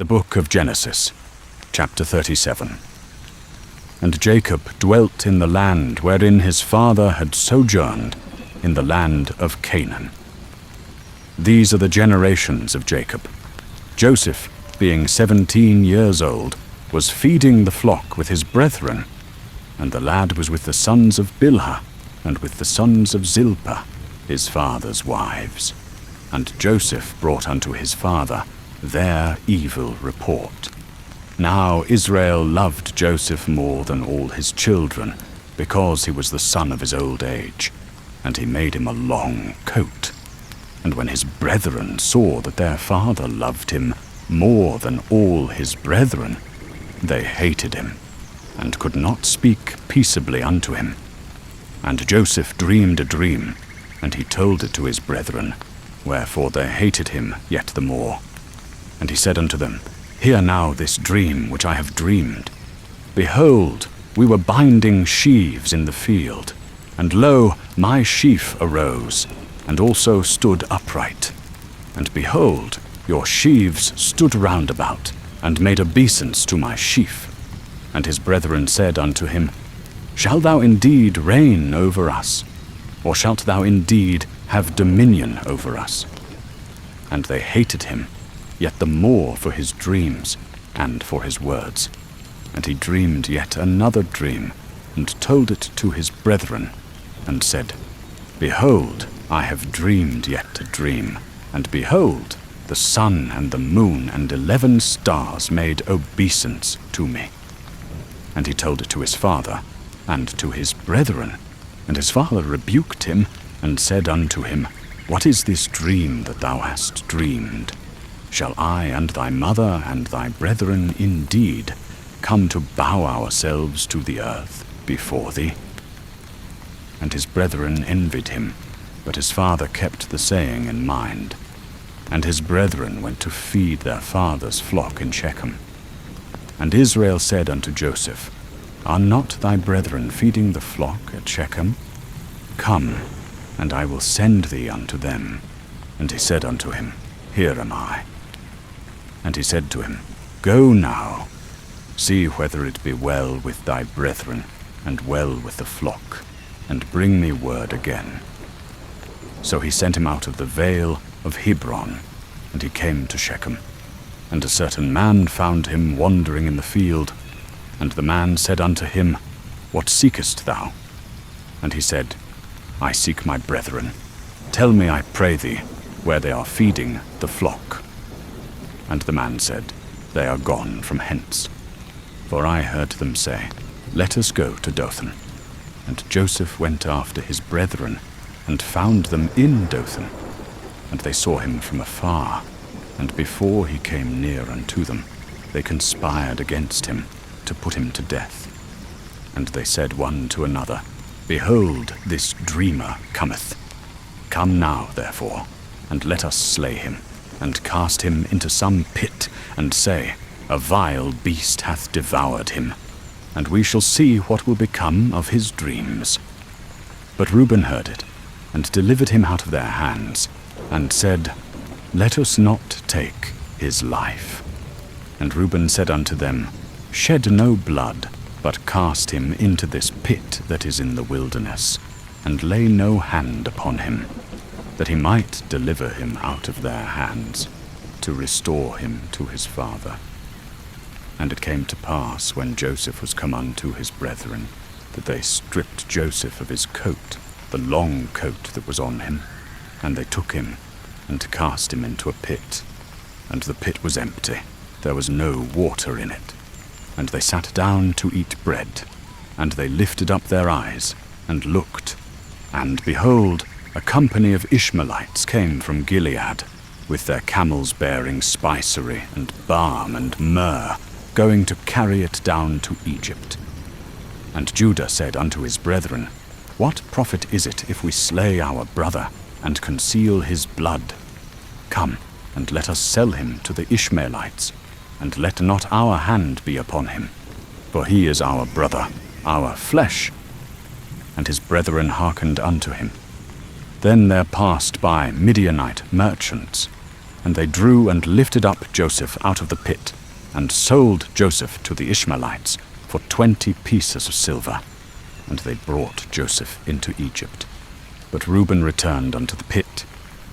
The Book of Genesis, chapter 37. And Jacob dwelt in the land wherein his father had sojourned, in the land of Canaan. These are the generations of Jacob. Joseph, being 17 years old, was feeding the flock with his brethren, and the lad was with the sons of Bilhah, and with the sons of Zilpah, his father's wives. And Joseph brought unto his father their evil report. Now Israel loved Joseph more than all his children, because he was the son of his old age, and he made him a long coat. And when his brethren saw that their father loved him more than all his brethren, they hated him, and could not speak peaceably unto him. And Joseph dreamed a dream, and he told it to his brethren, wherefore they hated him yet the more. And he said unto them, Hear now this dream which I have dreamed. Behold, we were binding sheaves in the field, and lo, my sheaf arose, and also stood upright. And behold, your sheaves stood round about, and made obeisance to my sheaf. And his brethren said unto him, Shalt thou indeed reign over us? Or shalt thou indeed have dominion over us? And they hated him yet the more for his dreams and for his words. And he dreamed yet another dream, and told it to his brethren, and said, Behold, I have dreamed yet a dream, and behold, the sun and the moon and 11 stars made obeisance to me. And he told it to his father and to his brethren, and his father rebuked him, and said unto him, What is this dream that thou hast dreamed? Shall I and thy mother and thy brethren indeed come to bow ourselves to the earth before thee? And his brethren envied him, but his father kept the saying in mind. And his brethren went to feed their father's flock in Shechem. And Israel said unto Joseph, Are not thy brethren feeding the flock at Shechem? Come, and I will send thee unto them. And he said unto him, Here am I. And he said to him, Go now, see whether it be well with thy brethren, and well with the flock, and bring me word again. So he sent him out of the vale of Hebron, and he came to Shechem. And a certain man found him wandering in the field. And the man said unto him, What seekest thou? And he said, I seek my brethren. Tell me, I pray thee, where they are feeding the flock. And the man said, They are gone from hence. For I heard them say, Let us go to Dothan. And Joseph went after his brethren, and found them in Dothan. And they saw him from afar, and before he came near unto them, they conspired against him, to put him to death. And they said one to another, Behold, this dreamer cometh. Come now, therefore, and let us slay him, and cast him into some pit, and say, A vile beast hath devoured him, and we shall see what will become of his dreams. But Reuben heard it, and delivered him out of their hands, and said, Let us not take his life. And Reuben said unto them, Shed no blood, but cast him into this pit that is in the wilderness, and lay no hand upon him, that he might deliver him out of their hands, to restore him to his father. And it came to pass, when Joseph was come unto his brethren, that they stripped Joseph of his coat, the long coat that was on him, and they took him, and cast him into a pit. And the pit was empty, there was no water in it. And they sat down to eat bread, and they lifted up their eyes, and looked, and behold, a company of Ishmaelites came from Gilead, with their camels bearing spicery and balm and myrrh, going to carry it down to Egypt. And Judah said unto his brethren, What profit is it if we slay our brother, and conceal his blood? Come, and let us sell him to the Ishmaelites, and let not our hand be upon him, for he is our brother, our flesh. And his brethren hearkened unto him. Then there passed by Midianite merchants, And they drew and lifted up Joseph out of the pit, and sold Joseph to the Ishmaelites for 20 pieces of silver. And they brought Joseph into Egypt. But Reuben returned unto the pit,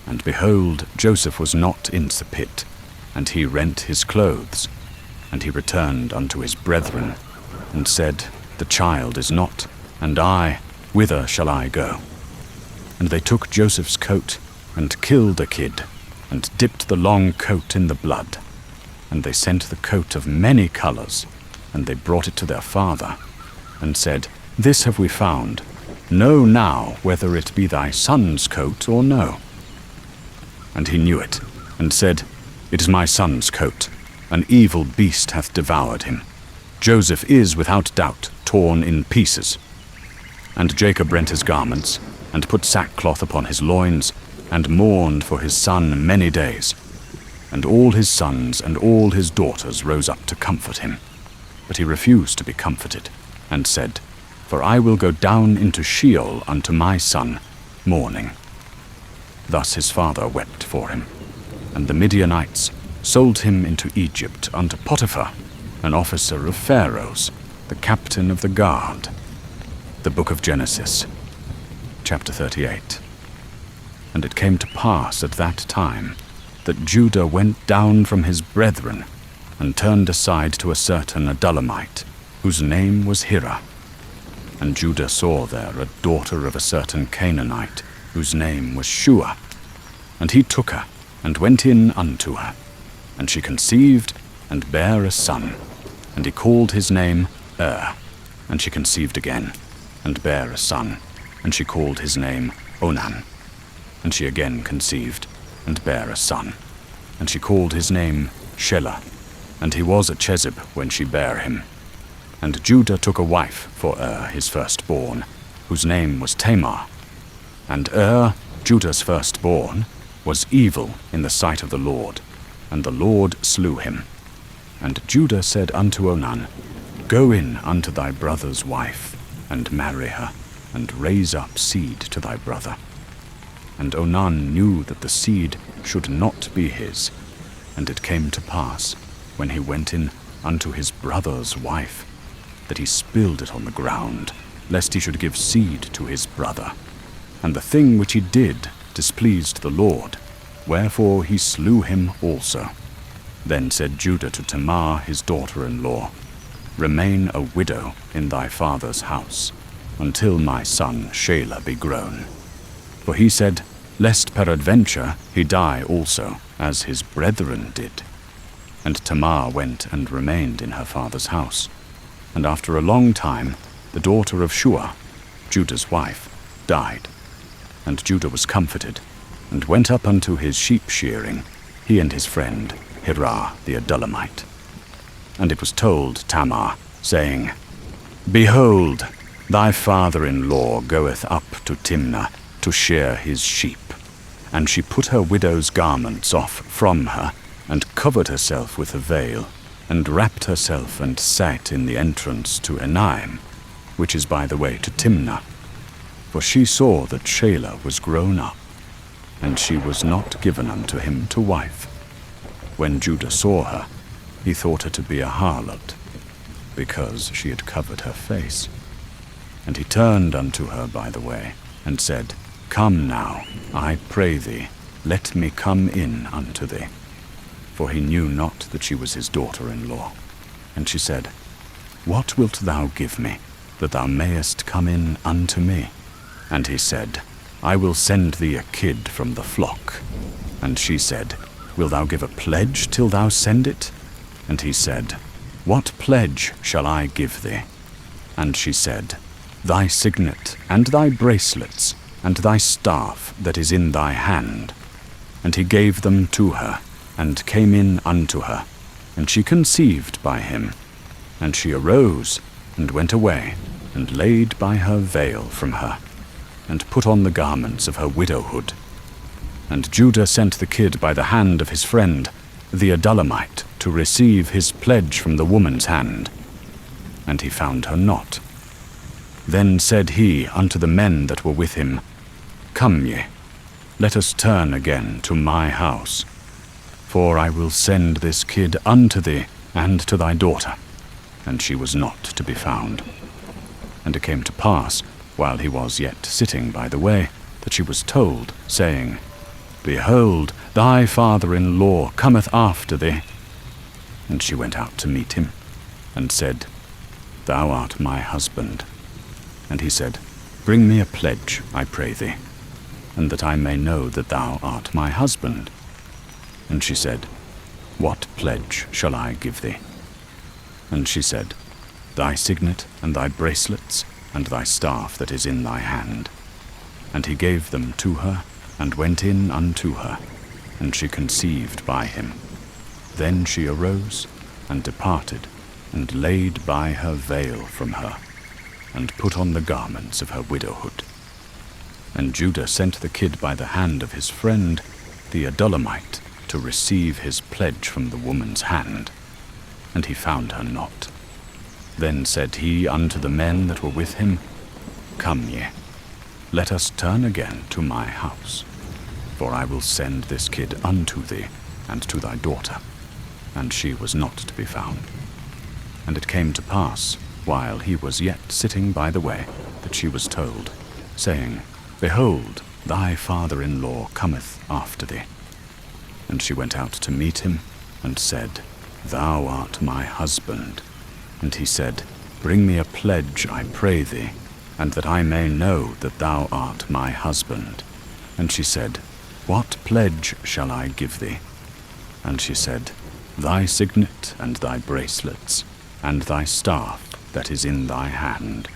and behold, Joseph was not in the pit, and he rent his clothes. And he returned unto his brethren, and said, The child is not, and I, whither shall I go? And they took Joseph's coat, and killed a kid, and dipped the long coat in the blood. And they sent the coat of many colours, and they brought it to their father, and said, This have we found. Know now whether it be thy son's coat or no. And he knew it, and said, It is my son's coat. An evil beast hath devoured him. Joseph is without doubt torn in pieces. And Jacob rent his garments, and put sackcloth upon his loins, and mourned for his son many days. And all his sons and all his daughters rose up to comfort him. But he refused to be comforted, and said, For I will go down into Sheol unto my son, mourning. Thus his father wept for him. And the Midianites sold him into Egypt unto Potiphar, an officer of Pharaoh's, the captain of the guard. The book of Genesis, chapter 38. And it came to pass at that time that Judah went down from his brethren, and turned aside to a certain Adullamite, whose name was Hira. And Judah saw there a daughter of a certain Canaanite, whose name was Shua. And he took her, and went in unto her. And she conceived, and bare a son. And he called his name And she conceived again, and bare a son. And she called his name Onan. And she again conceived, and bare a son. And she called his name Shelah. And he was at Chezib when she bare him. And Judah took a wife for his firstborn, whose name was Tamar. And Judah's firstborn, was evil in the sight of the Lord, and the Lord slew him. And Judah said unto Onan, Go in unto thy brother's wife, and marry her, and raise up seed to thy brother. And Onan knew that the seed should not be his. And it came to pass, when he went in unto his brother's wife, that he spilled it on the ground, lest he should give seed to his brother. And the thing which he did displeased the Lord, wherefore he slew him also. Then said Judah to Tamar his daughter-in-law, Remain a widow in thy father's house, until my son Shelah be grown. For he said, Lest peradventure he die also, as his brethren did. And Tamar went and remained in her father's house. And after a long time, the daughter of Shua, Judah's wife, died. And Judah was comforted, and went up unto his sheep shearing, he and his friend Hirah the Adullamite. And it was told Tamar, saying, Behold, thy father-in-law goeth up to Timnah to shear his sheep. And she put her widow's garments off from her, and covered herself with a veil, and wrapped herself, and sat in the entrance to Enaim, which is by the way to Timnah. For she saw that Shelah was grown up, and she was not given unto him to wife. When Judah saw her, he thought her to be a harlot, because she had covered her face. And he turned unto her by the way, and said, Come now, I pray thee, let me come in unto thee. For he knew not that she was his daughter-in-law. And she said, What wilt thou give me, that thou mayest come in unto me? And he said, I will send thee a kid from the flock. And she said, Wilt thou give a pledge till thou send it? And he said, What pledge shall I give thee? And she said, Thy signet, and thy bracelets, and thy staff that is in thy hand. And he gave them to her, and came in unto her, and she conceived by him. And she arose, and went away, and laid by her veil from her, and put on the garments of her widowhood. And Judah sent the kid by the hand of his friend, the Adullamite, to receive his pledge from the woman's hand. And he found her not. Then said he unto the men that were with him, Come ye, let us turn again to my house. For I will send this kid unto thee and to thy daughter. And she was not to be found. And it came to pass, while he was yet sitting by the way, that she was told, saying, Behold, thy father-in-law cometh after thee. And she went out to meet him, and said, Thou art my husband. And he said, Bring me a pledge, I pray thee, and that I may know that thou art my husband. And she said, What pledge shall I give thee? And she said, Thy signet, and thy bracelets, and thy staff that is in thy hand. And he gave them to her, and went in unto her, and she conceived by him. Then she arose, and departed, and laid by her veil from her, and put on the garments of her widowhood. And Judah sent the kid by the hand of his friend, the Adullamite, to receive his pledge from the woman's hand. And he found her not. Then said he unto the men that were with him, Come ye, let us turn again to my house. For I will send this kid unto thee, and to thy daughter. And she was not to be found. And it came to pass, while he was yet sitting by the way, that she was told, saying, Behold, thy father-in-law cometh after thee. And she went out to meet him, and said, Thou art my husband. And he said, Bring me a pledge, I pray thee, and that I may know that thou art my husband. And she said, What pledge shall I give thee? And she said, Thy signet, and thy bracelets, and thy staff that is in thy hand.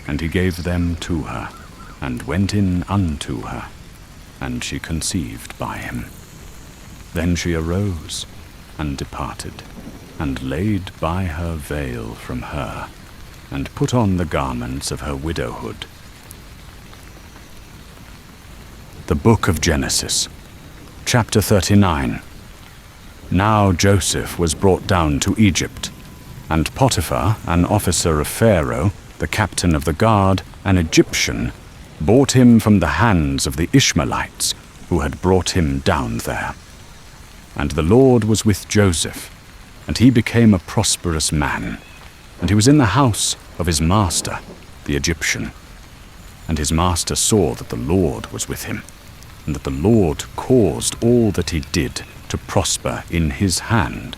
And he gave them to her, and went in unto her, and she conceived by him. Then she arose, and departed, and laid by her veil from her, and put on the garments of her widowhood. The Book of Genesis, chapter 39. Now Joseph was brought down to Egypt, and Potiphar, an officer of Pharaoh, the captain of the guard, an Egyptian, bought him from the hands of the Ishmaelites, who had brought him down there. And the Lord was with Joseph, and he became a prosperous man, and he was in the house of his master, the Egyptian. And his master saw that the Lord was with him, and that the Lord caused all that he did to prosper in his hand.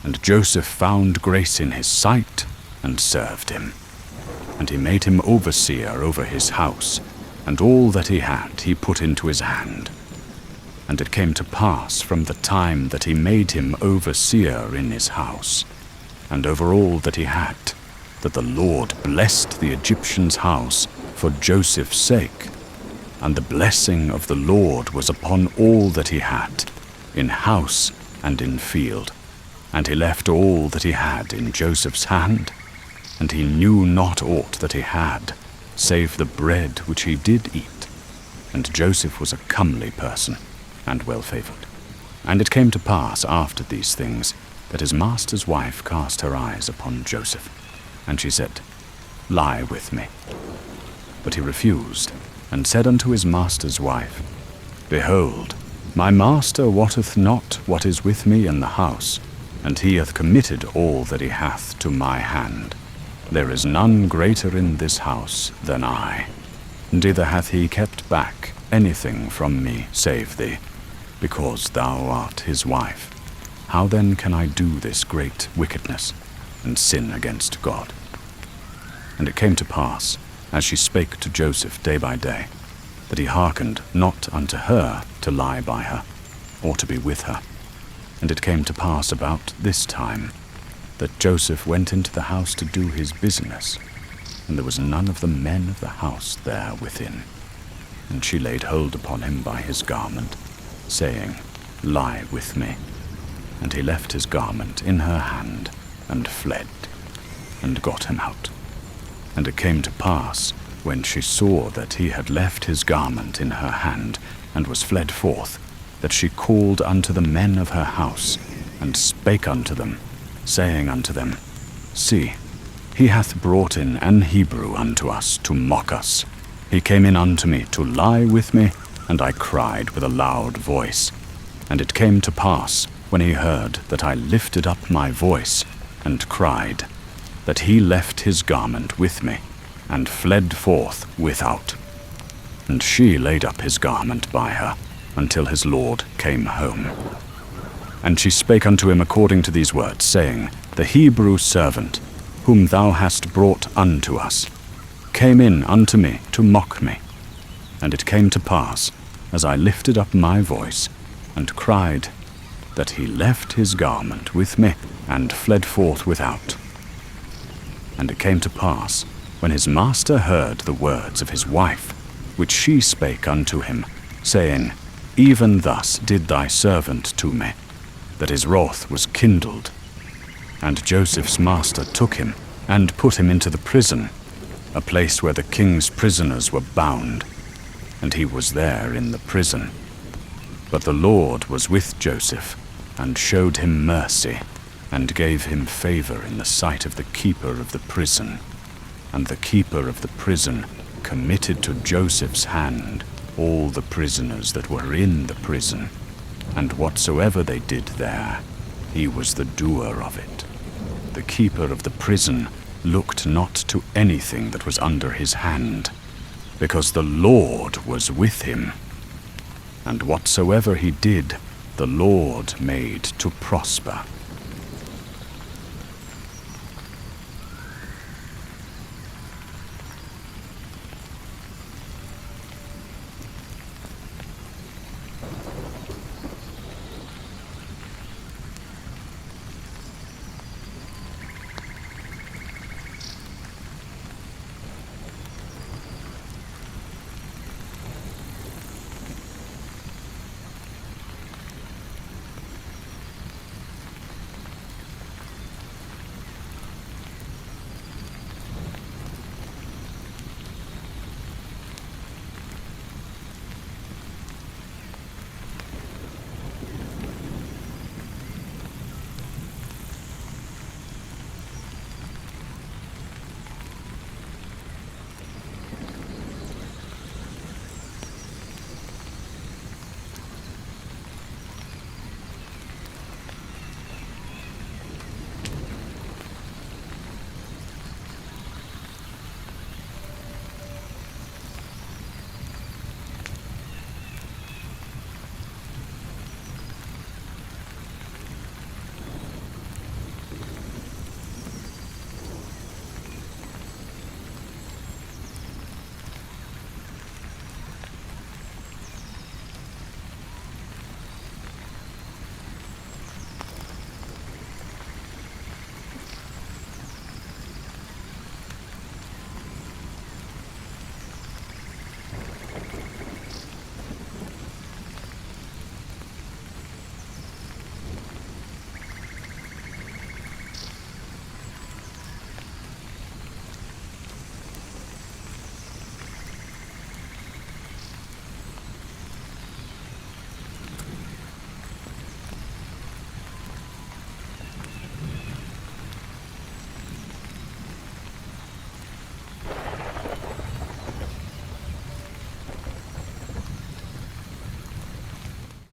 And Joseph found grace in his sight, and served him. And he made him overseer over his house, and all that he had he put into his hand. And it came to pass from the time that he made him overseer in his house, and over all that he had, that the Lord blessed the Egyptian's house for Joseph's sake. And the blessing of the Lord was upon all that he had, in house and in field. And he left all that he had in Joseph's hand, and he knew not aught that he had, save the bread which he did eat. And Joseph was a comely person, and well-favored. And it came to pass after these things, that his master's wife cast her eyes upon Joseph, and she said, Lie with me. But he refused, and said unto his master's wife, Behold, my master wotteth not what is with me in the house, and he hath committed all that he hath to my hand. There is none greater in this house than I, neither hath he kept back anything from me save thee, because thou art his wife. How then can I do this great wickedness, and sin against God? And it came to pass, as she spake to Joseph day by day, that he hearkened not unto her to lie by her, or to be with her. And it came to pass about this time, that Joseph went into the house to do his business, and there was none of the men of the house there within. And she laid hold upon him by his garment, saying, Lie with me. And he left his garment in her hand, and fled, and got him out. And it came to pass, when she saw that he had left his garment in her hand, and was fled forth, that she called unto the men of her house, and spake unto them, saying unto them, See, he hath brought in an Hebrew unto us to mock us. He came in unto me to lie with me, and I cried with a loud voice. And it came to pass, when he heard that I lifted up my voice and cried, that he left his garment with me, and fled forth without. And she laid up his garment by her, until his lord came home. And she spake unto him according to these words, saying, The Hebrew servant, whom thou hast brought unto us, came in unto me to mock me. And it came to pass, as I lifted up my voice, and cried, that he left his garment with me, and fled forth without. And it came to pass, when his master heard the words of his wife, which she spake unto him, saying, Even thus did thy servant to me, that his wrath was kindled. And Joseph's master took him, and put him into the prison, a place where the king's prisoners were bound, and he was there in the prison. But the Lord was with Joseph, and showed him mercy, and gave him favor in the sight of the keeper of the prison. And the keeper of the prison committed to Joseph's hand all the prisoners that were in the prison, and whatsoever they did there, he was the doer of it. The keeper of the prison looked not to anything that was under his hand, because the Lord was with him. And whatsoever he did, the Lord made to prosper.